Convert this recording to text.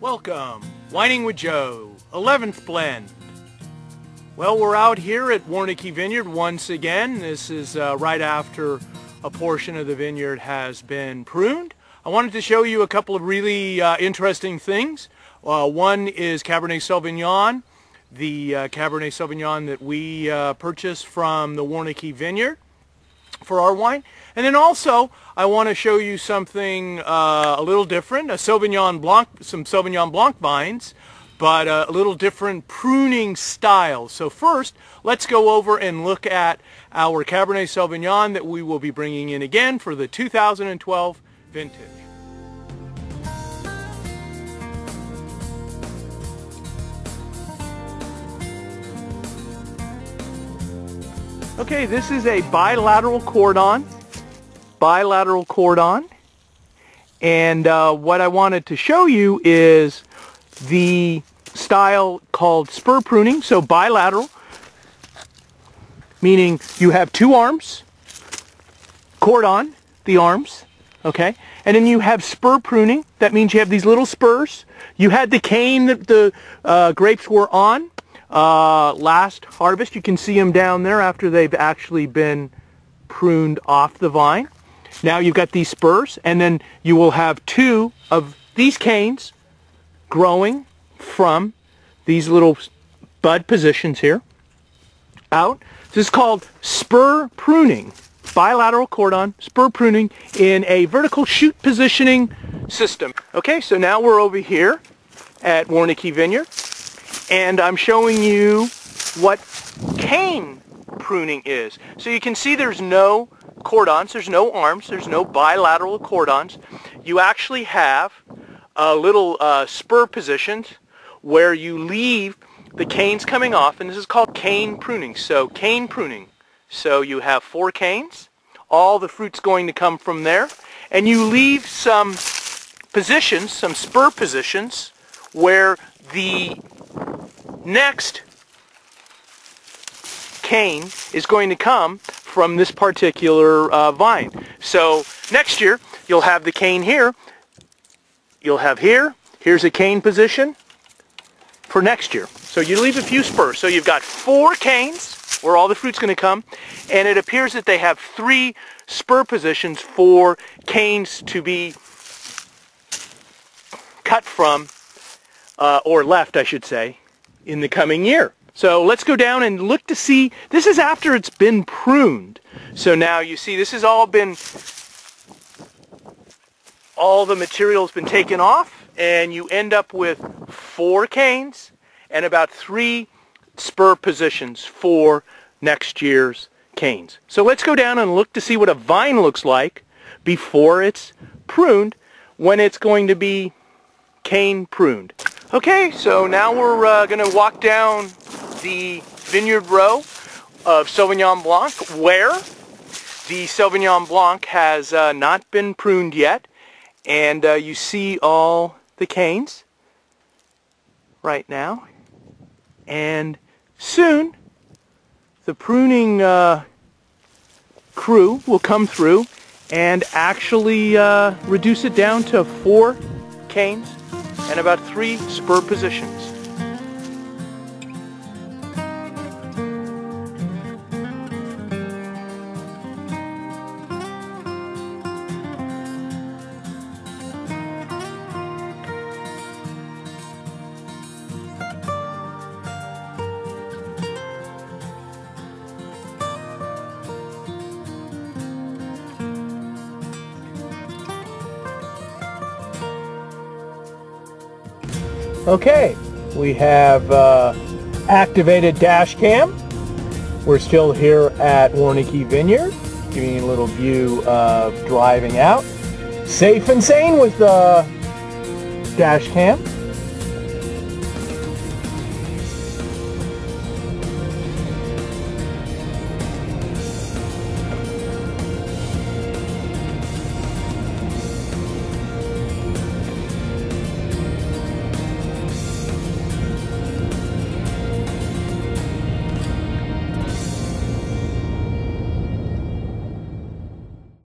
Welcome, Whining with Joe, 11th blend. Well, we're out here at Warnecke Vineyard once again. This is right after a portion of the vineyard has been pruned. I wanted to show you a couple of really interesting things. One is Cabernet Sauvignon, the Cabernet Sauvignon that we purchased from the Warnecke Vineyard for our wine. And then also, I want to show you something a little different, some Sauvignon Blanc vines, but a little different pruning style. So first, let's go over and look at our Cabernet Sauvignon that we will be bringing in again for the 2012 vintage. Okay, this is a bilateral cordon. And what I wanted to show you is the style called spur pruning. So bilateral, meaning you have two arms, cordon, the arms, okay? And then you have spur pruning. That means you have these little spurs. You had the cane that the grapes were on last harvest. You can see them down there after they've actually been pruned off the vine. Now you've got these spurs, and then you will have two of these canes growing from these little bud positions here out. This is called spur pruning, bilateral cordon, spur pruning in a vertical shoot positioning system. Okay, so now we're over here at Warnecke Vineyard, and I'm showing you what cane pruning is. So you can see there's no cordons, there's no arms, there's no bilateral cordons. You actually have little spur positions where you leave the canes coming off, and this is called cane pruning. So cane pruning. So you have 4 canes, all the fruit's going to come from there, and you leave some positions, some spur positions, where the next cane is going to come from this particular vine. So next year you'll have the cane here, you'll have here's a cane position for next year. So you leave a few spurs. So you've got 4 canes where all the fruit's going to come, and it appears that they have 3 spur positions for canes to be cut from, or left I should say, in the coming year. So let's go down and look to see. This is after it's been pruned. So now you see this has all the material's been taken off, and you end up with 4 canes and about 3 spur positions for next year's canes. So let's go down and look to see what a vine looks like before it's pruned, when it's going to be cane pruned. Okay, so now we're going to walk down the vineyard row of Sauvignon Blanc, where the Sauvignon Blanc has not been pruned yet, and you see all the canes right now, and soon the pruning crew will come through and actually reduce it down to 4 canes and about 3 spur positions. Okay, we have activated dash cam. We're still here at Warnecke Vineyard, giving you a little view of driving out. Safe and sane with the dash cam.